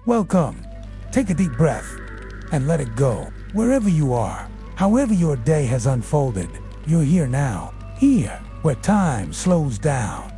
Welcome. Take a deep breath and let it go. Wherever you are, however your day has unfolded, you're here now. Here, where time slows down,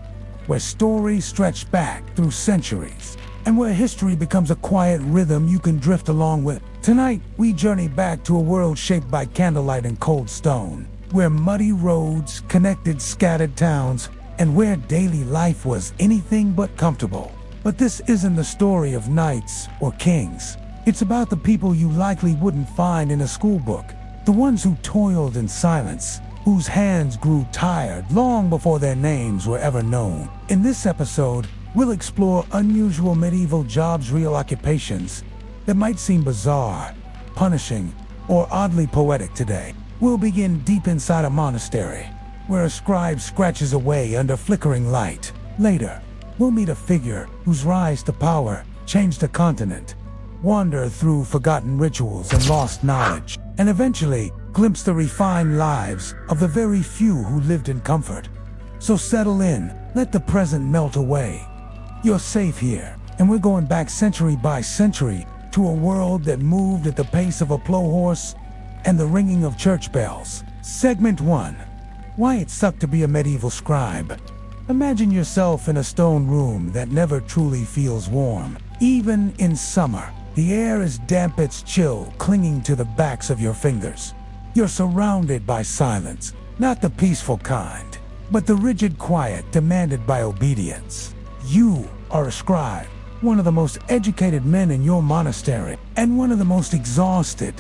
where stories stretch back through centuries, and where history becomes a quiet rhythm you can drift along with. Tonight, we journey back to a world shaped by candlelight and cold stone, where muddy roads connected scattered towns, and where daily life was anything but comfortable. But this isn't the story of knights or kings. It's about the people you likely wouldn't find in a school book, the ones who toiled in silence, whose hands grew tired long before their names were ever known. In this episode, we'll explore unusual medieval jobs, real occupations that might seem bizarre, punishing, or oddly poetic today. We'll begin deep inside a monastery, where a scribe scratches away under flickering light. Later, we'll meet a figure whose rise to power changed a continent, wander through forgotten rituals and lost knowledge, and eventually glimpse the refined lives of the very few who lived in comfort. So settle in, let the present melt away. You're safe here, and we're going back century by century to a world that moved at the pace of a plow horse and the ringing of church bells. Segment 1. Why it sucked to be a medieval scribe. Imagine yourself in a stone room that never truly feels warm. Even in summer, the air is damp, it's chill, clinging to the backs of your fingers. You're surrounded by silence, not the peaceful kind, but the rigid quiet demanded by obedience. You are a scribe, one of the most educated men in your monastery, and one of the most exhausted.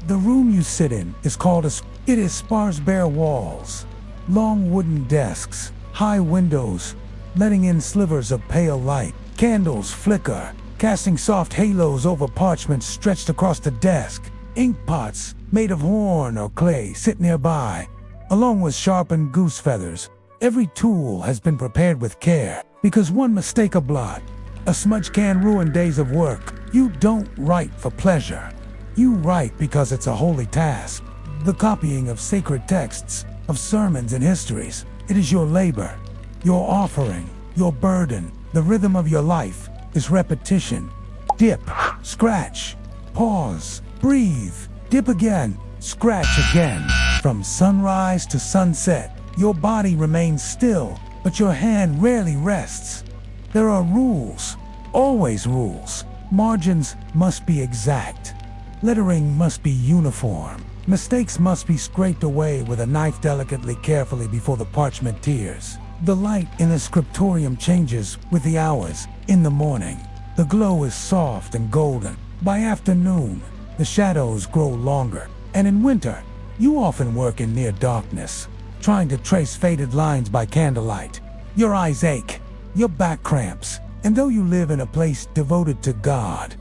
The room you sit in is called it is sparse bare walls, long wooden desks, high windows, letting in slivers of pale light. Candles flicker, casting soft halos over parchment stretched across the desk. Ink pots made of horn or clay sit nearby, along with sharpened goose feathers. Every tool has been prepared with care, because one mistake, a blot, a smudge can ruin days of work. You don't write for pleasure. You write because it's a holy task. The copying of sacred texts, of sermons and histories. It is your labor, your offering, your burden. The rhythm of your life is repetition. Dip, scratch, pause, breathe, dip again, scratch again. From sunrise to sunset, your body remains still, but your hand rarely rests. There are rules, always rules. Margins must be exact. Lettering must be uniform. Mistakes must be scraped away with a knife delicately, carefully before the parchment tears. The light in the scriptorium changes with the hours. In the morning, the glow is soft and golden. By afternoon, the shadows grow longer. And in winter, you often work in near darkness, trying to trace faded lines by candlelight. Your eyes ache, your back cramps, and though you live in a place devoted to God,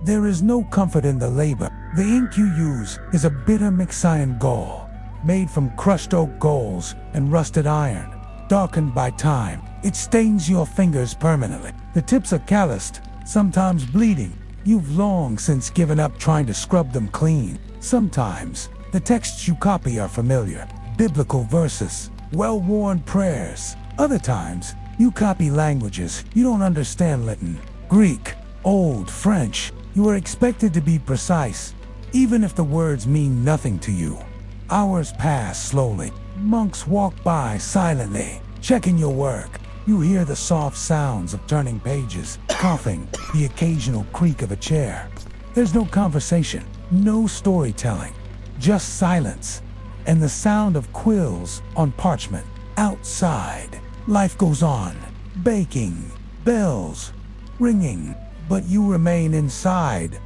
there is no comfort in the labor. The ink you use is a bitter Myxian gall, made from crushed oak galls and rusted iron. Darkened by time, it stains your fingers permanently. The tips are calloused, sometimes bleeding. You've long since given up trying to scrub them clean. Sometimes, the texts you copy are familiar, biblical verses, well-worn prayers. Other times, you copy languages you don't understand: Latin, Greek, Old French. You are expected to be precise, even if the words mean nothing to you. Hours pass slowly. Monks walk by silently, checking your work. You hear the soft sounds of turning pages, coughing, the occasional creak of a chair. There's no conversation, no storytelling, just silence, and the sound of quills on parchment. Outside, life goes on, baking, bells, ringing. But you remain inside,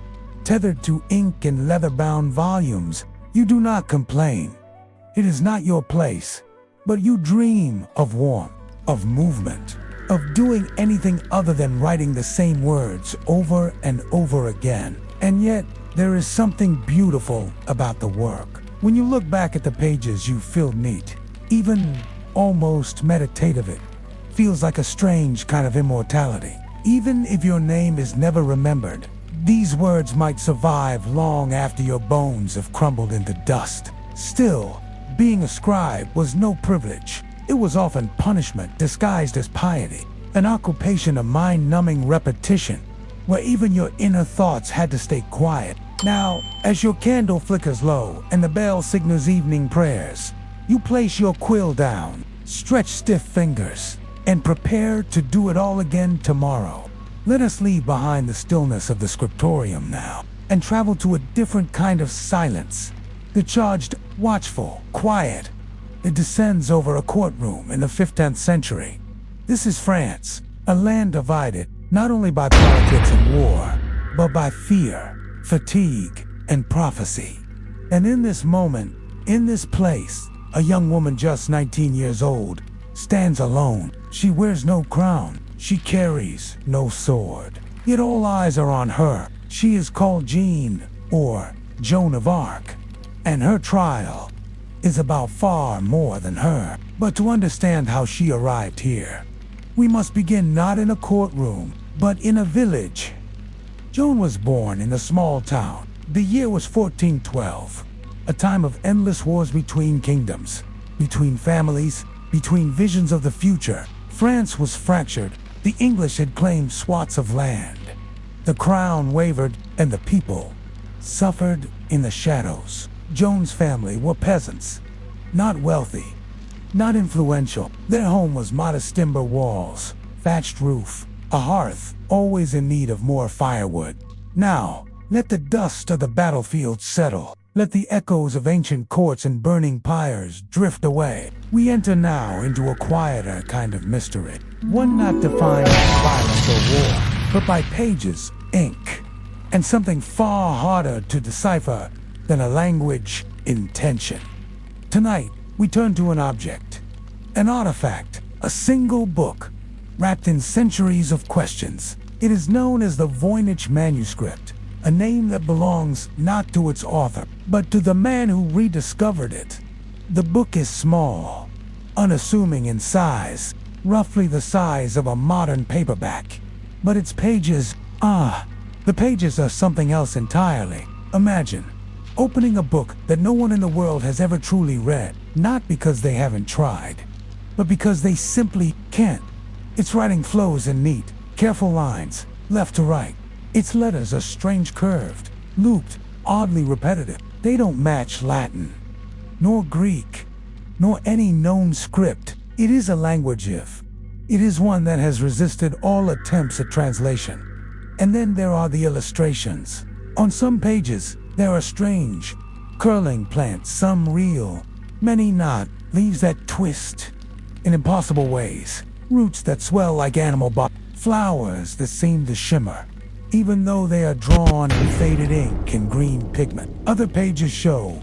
tethered to ink and leather-bound volumes. You do not complain. It is not your place, but you dream of warmth, of movement, of doing anything other than writing the same words over and over again. And yet, there is something beautiful about the work. When you look back at the pages you filled neat, even almost meditative, it feels like a strange kind of immortality. Even if your name is never remembered, these words might survive long after your bones have crumbled into dust. Still, being a scribe was no privilege. It was often punishment disguised as piety, an occupation of mind-numbing repetition. where even your inner thoughts had to stay quiet. Now, as your candle flickers low and the bell signals evening prayers, you place your quill down, stretch stiff fingers, and prepare to do it all again tomorrow. Let us leave behind the stillness of the scriptorium now and travel to a different kind of silence. The charged, watchful, quiet. It descends over a courtroom in the 15th century. This is France, a land divided not only by politics and war, but by fear, fatigue, and prophecy. And in this moment, in this place, a young woman just 19 years old stands alone. She wears no crown. She carries no sword. Yet all eyes are on her. She is called Jean, or Joan of Arc. And her trial is about far more than her. But to understand how she arrived here, we must begin not in a courtroom, but in a village. Joan was born in a small town. The year was 1412, a time of endless wars between kingdoms, between families, between visions of the future. France was fractured. The English had claimed swaths of land. The crown wavered, and the people suffered in the shadows. Joan's family were peasants, not wealthy, not influential. Their home was modest timber walls, thatched roof, a hearth, always in need of more firewood. Now, let the dust of the battlefield settle. Let the echoes of ancient courts and burning pyres drift away. We enter now into a quieter kind of mystery, one not defined by violence or war, but by pages, ink, and something far harder to decipher than a language, intention. Tonight, we turn to an object, an artifact, a single book, wrapped in centuries of questions. It is known as the Voynich manuscript, a name that belongs not to its author, but to the man who rediscovered it. The book is small, unassuming in size, roughly the size of a modern paperback. But its pages, the pages are something else entirely. Imagine opening a book that no one in the world has ever truly read, not because they haven't tried, but because they simply can't. Its writing flows in neat, careful lines, left to right. Its letters are strange curved, looped, oddly repetitive. They don't match Latin, nor Greek, nor any known script. It is a language if. It is one that has resisted all attempts at translation. And then there are the illustrations. On some pages, there are strange, curling plants, some real, many not, leaves that twist in impossible ways, roots that swell like animal bodies, flowers that seem to shimmer, even though they are drawn in faded ink and green pigment. Other pages show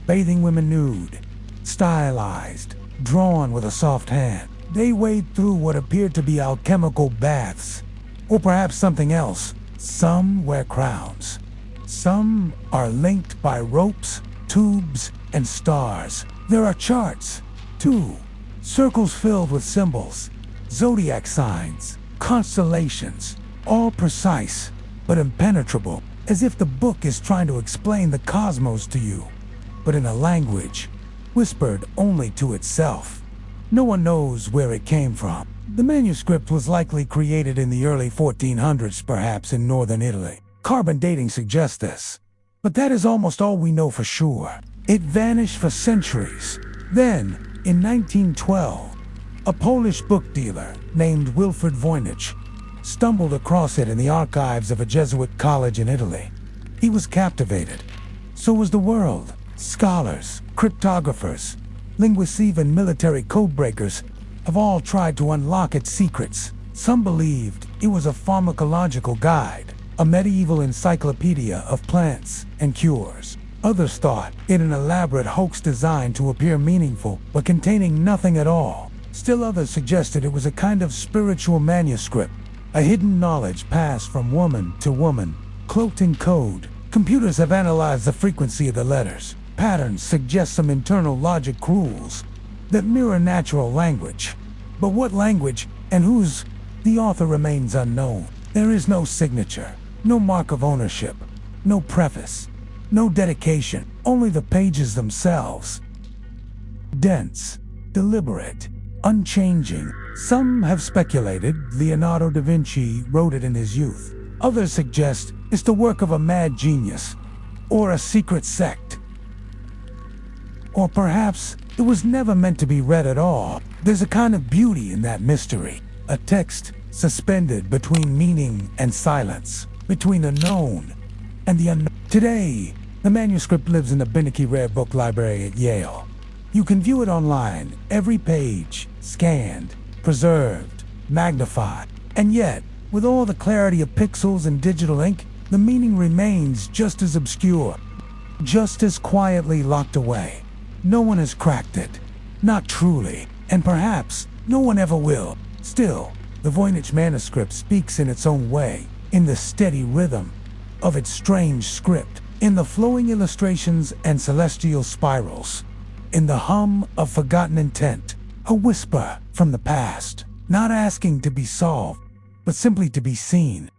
bathing women nude, stylized, drawn with a soft hand. They wade through what appeared to be alchemical baths, or perhaps something else. Some wear crowns. Some are linked by ropes, tubes, and stars. There are charts, too. Circles filled with symbols, zodiac signs, constellations, all precise, but impenetrable, as if the book is trying to explain the cosmos to you, but in a language whispered only to itself. No one knows where it came from. The manuscript was likely created in the early 1400s, perhaps in northern Italy. Carbon dating suggests this, but that is almost all we know for sure. It vanished for centuries. Then, in 1912, a Polish book dealer named Wilfred Voynich stumbled across it in the archives of a Jesuit college in Italy. He was captivated. So was the world. Scholars, cryptographers, linguists, even military codebreakers have all tried to unlock its secrets. Some believed it was a pharmacological guide, a medieval encyclopedia of plants and cures. Others thought it an elaborate hoax designed to appear meaningful, but containing nothing at all. Still others suggested it was a kind of spiritual manuscript, a hidden knowledge passed from woman to woman, cloaked in code. Computers have analyzed the frequency of the letters. Patterns suggest some internal logic rules that mirror natural language. But what language and whose? The author remains unknown. There is no signature, no mark of ownership, no preface, no dedication, only the pages themselves. Dense, deliberate, unchanging. Some have speculated Leonardo da Vinci wrote it in his youth. Others suggest it's the work of a mad genius or a secret sect. Or perhaps it was never meant to be read at all. There's a kind of beauty in that mystery, a text suspended between meaning and silence, between the known and the unknown. Today, the manuscript lives in the Beinecke Rare Book Library at Yale. You can view it online, every page scanned, preserved, magnified. And yet, with all the clarity of pixels and digital ink, the meaning remains just as obscure, just as quietly locked away. No one has cracked it, not truly, and perhaps no one ever will. Still, the Voynich manuscript speaks in its own way, in the steady rhythm of its strange script, in the flowing illustrations and celestial spirals, in the hum of forgotten intent, a whisper from the past, not asking to be solved, but simply to be seen.